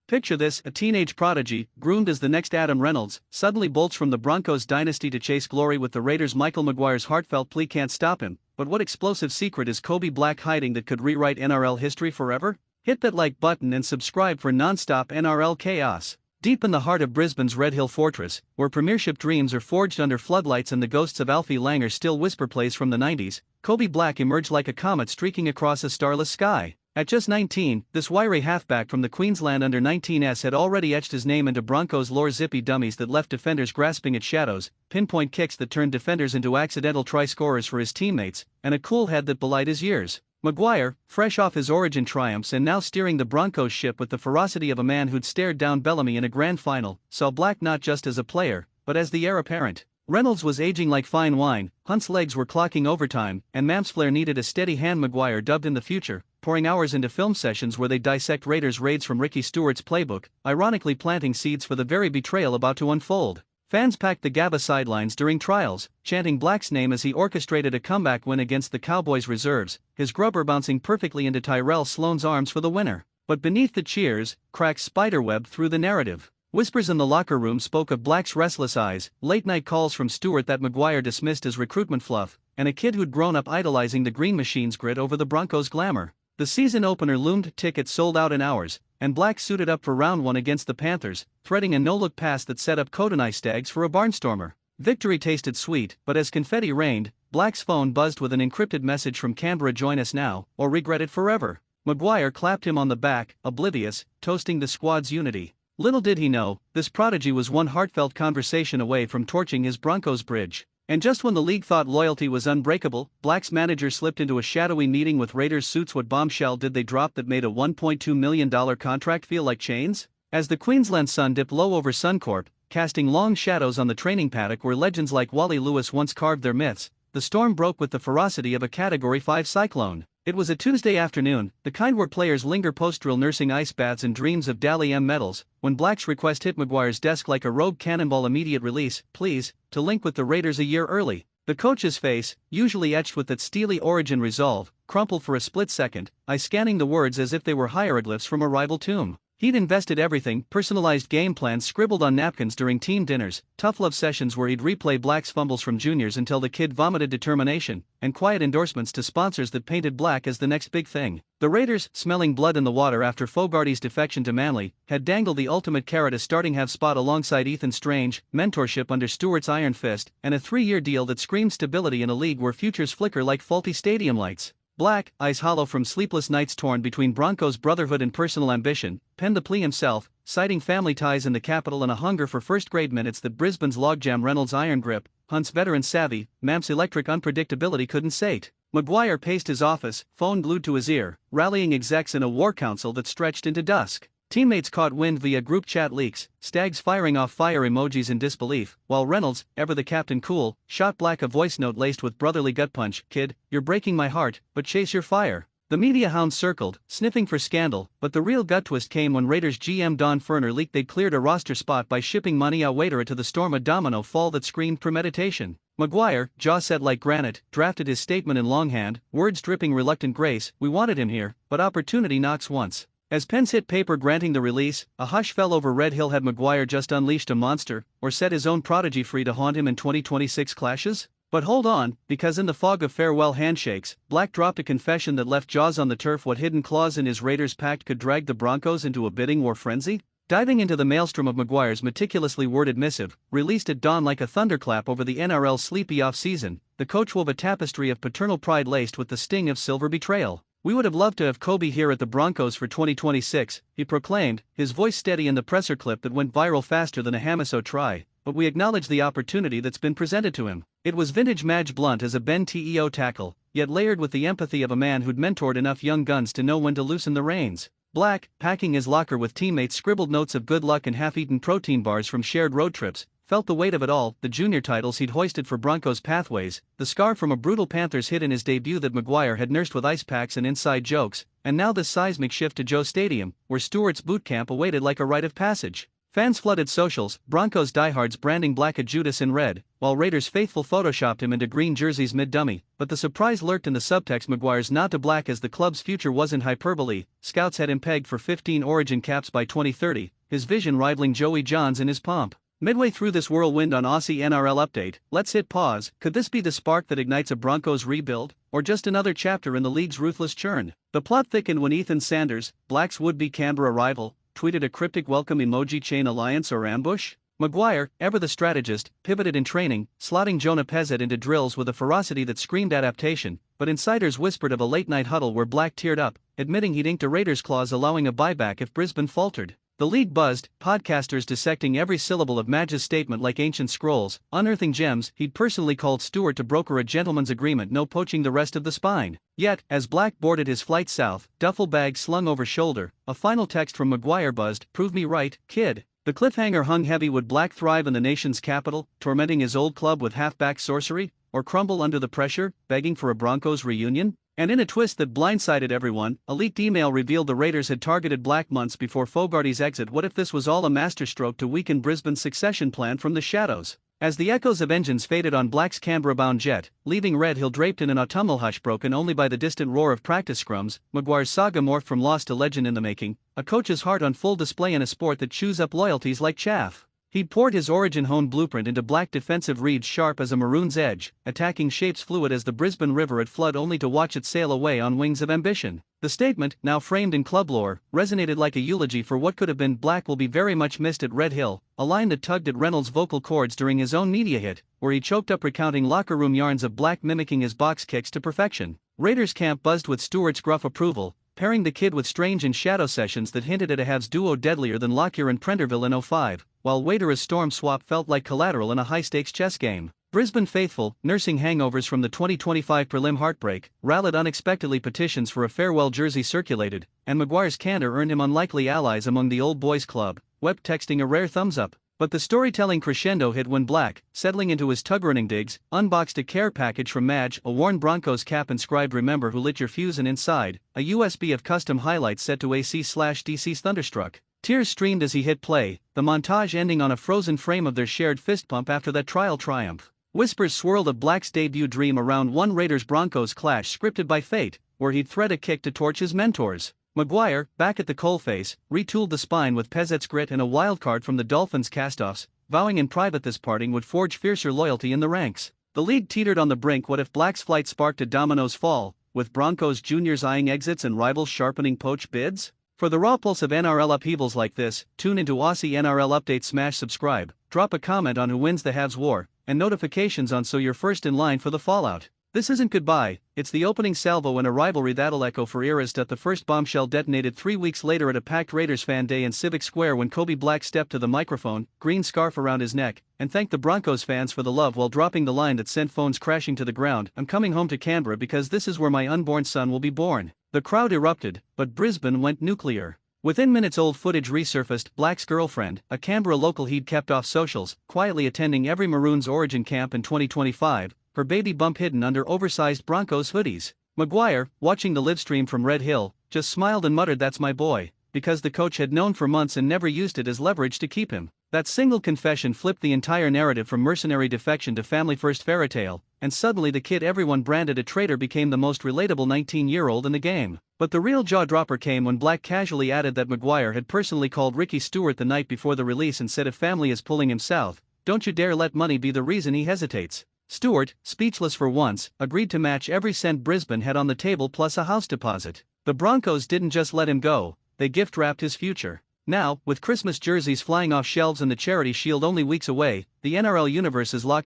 Picture this: a teenage prodigy, groomed as the next Adam Reynolds, suddenly bolts from the Broncos dynasty to chase glory with the Raiders'. Michael Maguire's heartfelt plea can't stop him, but what explosive secret is Coby Black hiding that could rewrite NRL history forever? Hit that like button and subscribe for non-stop NRL chaos. Deep in the heart of Brisbane's Red Hill Fortress, where premiership dreams are forged under floodlights and the ghosts of Alfie Langer still whisper plays from the 90s, Coby Black emerged like a comet streaking across a starless sky. At just 19, this wiry halfback from the Queensland under-19s had already etched his name into Broncos lore. Zippy dummies that left defenders grasping at shadows, pinpoint kicks that turned defenders into accidental try-scorers for his teammates, and a cool head that belied his years. Maguire, fresh off his origin triumphs and now steering the Broncos ship with the ferocity of a man who'd stared down Bellamy in a grand final, saw Black not just as a player, but as the heir apparent. Reynolds was aging like fine wine, Hunt's legs were clocking overtime, and Mampsflair needed a steady hand. Maguire dubbed in the future, pouring hours into film sessions where they dissect Raiders raids from Ricky Stuart's playbook, ironically planting seeds for the very betrayal about to unfold. Fans packed the Gabba sidelines during trials, chanting Black's name as he orchestrated a comeback win against the Cowboys reserves, his grubber bouncing perfectly into Tyrell Sloan's arms for the winner. But beneath the cheers, cracks spiderweb through the narrative. Whispers in the locker room spoke of Black's restless eyes, late-night calls from Stuart that Maguire dismissed as recruitment fluff, and a kid who'd grown up idolizing the Green Machine's grit over the Broncos' glamour. The season opener loomed, tickets sold out in hours, and Black suited up for round one against the Panthers, threading a no-look pass that set up Kootenai Stags for a barnstormer. Victory tasted sweet, but as confetti rained, Black's phone buzzed with an encrypted message from Canberra: join us now, or regret it forever. Maguire clapped him on the back, oblivious, toasting the squad's unity. Little did he know, this prodigy was one heartfelt conversation away from torching his Broncos bridge. And just when the league thought loyalty was unbreakable, Black's manager slipped into a shadowy meeting with Raiders suits. What bombshell did they drop that made a $1.2 million contract feel like chains? As the Queensland sun dipped low over Suncorp, casting long shadows on the training paddock where legends like Wally Lewis once carved their myths, the storm broke with the ferocity of a Category 5 cyclone. It was a Tuesday afternoon, the kind where players linger post-drill nursing ice baths and dreams of Dally M medals, when Black's request hit Maguire's desk like a rogue cannonball: immediate release, please, to link with the Raiders a year early. The coach's face, usually etched with that steely origin resolve, crumpled for a split second, eye scanning the words as if they were hieroglyphs from a rival tomb. He'd invested everything: personalized game plans scribbled on napkins during team dinners, tough love sessions where he'd replay Black's fumbles from juniors until the kid vomited determination, and quiet endorsements to sponsors that painted Black as the next big thing. The Raiders, smelling blood in the water after Fogarty's defection to Manly, had dangled the ultimate carrot: a starting half spot alongside Ethan Strange, mentorship under Stewart's iron fist, and a 3-year deal that screamed stability in a league where futures flicker like faulty stadium lights. Black, eyes hollow from sleepless nights torn between Broncos brotherhood and personal ambition, penned the plea himself, citing family ties in the capital and a hunger for first-grade minutes that Brisbane's logjam, Reynolds' iron grip, Hunt's veteran savvy, Mamp's electric unpredictability couldn't sate. Maguire paced his office, phone glued to his ear, rallying execs in a war council that stretched into dusk. Teammates caught wind via group chat leaks, Stags firing off fire emojis in disbelief, while Reynolds, ever the captain cool, shot Black a voice note laced with brotherly gut punch: kid, you're breaking my heart, but chase your fire. The media hounds circled, sniffing for scandal, but the real gut twist came when Raiders GM Don Ferner leaked they'd cleared a roster spot by shipping Money Waitera to the Storm, a domino fall that screamed premeditation. Maguire, jaw set like granite, drafted his statement in longhand, words dripping reluctant grace: we wanted him here, but opportunity knocks once. As pens hit paper granting the release, a hush fell over Red Hill. Had Maguire just unleashed a monster, or set his own prodigy free to haunt him in 2026 clashes? But hold on, because in the fog of farewell handshakes, Black dropped a confession that left jaws on the turf. What hidden clause in his Raiders pact could drag the Broncos into a bidding war frenzy? Diving into the maelstrom of Maguire's meticulously worded missive, released at dawn like a thunderclap over the NRL's sleepy off-season, the coach wove a tapestry of paternal pride laced with the sting of silver betrayal. We would have loved to have Coby here at the Broncos for 2026, he proclaimed, his voice steady in the presser clip that went viral faster than a Hamiso try, but we acknowledge the opportunity that's been presented to him. It was vintage Madge Blunt as a Ben Teo tackle, yet layered with the empathy of a man who'd mentored enough young guns to know when to loosen the reins. Black, packing his locker with teammates' scribbled notes of good luck and half-eaten protein bars from shared road trips, felt the weight of it all: the junior titles he'd hoisted for Broncos pathways, the scar from a brutal Panthers hit in his debut that Maguire had nursed with ice packs and inside jokes, and now this seismic shift to Joe Stadium, where Stewart's boot camp awaited like a rite of passage. Fans flooded socials, Broncos diehards branding Black a Judas in red, while while Raiders faithful photoshopped him into green jerseys mid-dummy, but the surprise lurked in the subtext. Maguire's nod to Black as the club's future wasn't hyperbole. Scouts had him pegged for 15 Origin caps by 2030, his vision rivaling Joey Johns in his pomp. Midway through this whirlwind on Aussie NRL Update, let's hit pause. Could this be the spark that ignites a Broncos rebuild, or just another chapter in the league's ruthless churn? The plot thickened when Ethan Sanders, Black's would-be Canberra rival, tweeted a cryptic welcome emoji chain alliance or ambush. Maguire, ever the strategist, pivoted in training, slotting Jonah Pezzett into drills with a ferocity that screamed adaptation, but insiders whispered of a late-night huddle where Black teared up, admitting he'd inked a Raiders clause allowing a buyback if Brisbane faltered. The league buzzed, podcasters dissecting every syllable of Madge's statement like ancient scrolls, unearthing gems. He'd personally called Stuart to broker a gentleman's agreement, no poaching the rest of the spine. Yet, as Black boarded his flight south, duffel bag slung over shoulder, a final text from Maguire buzzed, "Prove me right, kid." The cliffhanger hung heavy. Would Black thrive in the nation's capital, tormenting his old club with halfback sorcery, or crumble under the pressure, begging for a Broncos reunion? And in a twist that blindsided everyone, a leaked email revealed the Raiders had targeted Black months before Fogarty's exit. What if this was all a masterstroke to weaken Brisbane's succession plan from the shadows? As the echoes of engines faded on Black's Canberra-bound jet, leaving Red Hill draped in an autumnal hush broken only by the distant roar of practice scrums, Maguire's saga morphed from lost to legend in the making, a coach's heart on full display in a sport that chews up loyalties like chaff. He'd poured his origin-honed blueprint into Black defensive reads sharp as a maroon's edge, attacking shapes fluid as the Brisbane River at flood only to watch it sail away on wings of ambition. The statement, now framed in club lore, resonated like a eulogy for what could have been. Black will be very much missed at Red Hill, a line that tugged at Reynolds' vocal cords during his own media hit, where he choked up recounting locker room yarns of Black mimicking his box kicks to perfection. Raiders camp buzzed with Stewart's gruff approval, pairing the kid with strange and shadow sessions that hinted at a Habs duo deadlier than Lockyer and Prenderville in '05, while Waitera's storm swap felt like collateral in a high-stakes chess game. Brisbane faithful, nursing hangovers from the 2025 prelim heartbreak, rallied unexpectedly. Petitions for a farewell jersey circulated, and Maguire's candor earned him unlikely allies among the old boys club, web texting a rare thumbs-up. But the storytelling crescendo hit when Black, settling into his tug-running digs, unboxed a care package from Madge, a worn Broncos cap inscribed "Remember who lit your fuse," and inside, a USB of custom highlights set to AC/DC's Thunderstruck. Tears streamed as he hit play, the montage ending on a frozen frame of their shared fist pump after that trial triumph. Whispers swirled of Black's debut dream around one Raiders-Broncos clash scripted by fate, where he'd thread a kick to torch his mentors. Maguire, back at the coalface, retooled the spine with Pezzett's grit and a wildcard from the Dolphins castoffs, vowing in private this parting would forge fiercer loyalty in the ranks. The league teetered on the brink. What if Black's flight sparked a domino's fall, with Broncos juniors eyeing exits and rivals sharpening poach bids? For the raw pulse of NRL upheavals like this, tune into Aussie NRL Update. Smash subscribe, drop a comment on who wins the Habs war, and notifications on so you're first in line for the fallout. This isn't goodbye, it's the opening salvo in a rivalry that'll echo for eras. The first bombshell detonated 3 weeks later at a packed Raiders fan day in Civic Square when Coby Black stepped to the microphone, green scarf around his neck, and thanked the Broncos fans for the love while dropping the line that sent phones crashing to the ground: "I'm coming home to Canberra because this is where my unborn son will be born." The crowd erupted, but Brisbane went nuclear. Within minutes old footage resurfaced. Black's girlfriend, a Canberra local he'd kept off socials, quietly attending every Maroons Origin camp in 2025, her baby bump hidden under oversized Broncos hoodies. Maguire, watching the livestream from Red Hill, just smiled and muttered, "That's my boy," because the coach had known for months and never used it as leverage to keep him. That single confession flipped the entire narrative from mercenary defection to family-first fairytale, and suddenly the kid everyone branded a traitor became the most relatable 19-year-old in the game. But the real jaw-dropper came when Black casually added that Maguire had personally called Ricky Stuart the night before the release and said, "If family is pulling him south, don't you dare let money be the reason he hesitates." Stuart, speechless for once, agreed to match every cent Brisbane had on the table plus a house deposit. The Broncos didn't just let him go, they gift-wrapped his future. Now, with Christmas jerseys flying off shelves and the Charity Shield only weeks away, the NRL universe is locked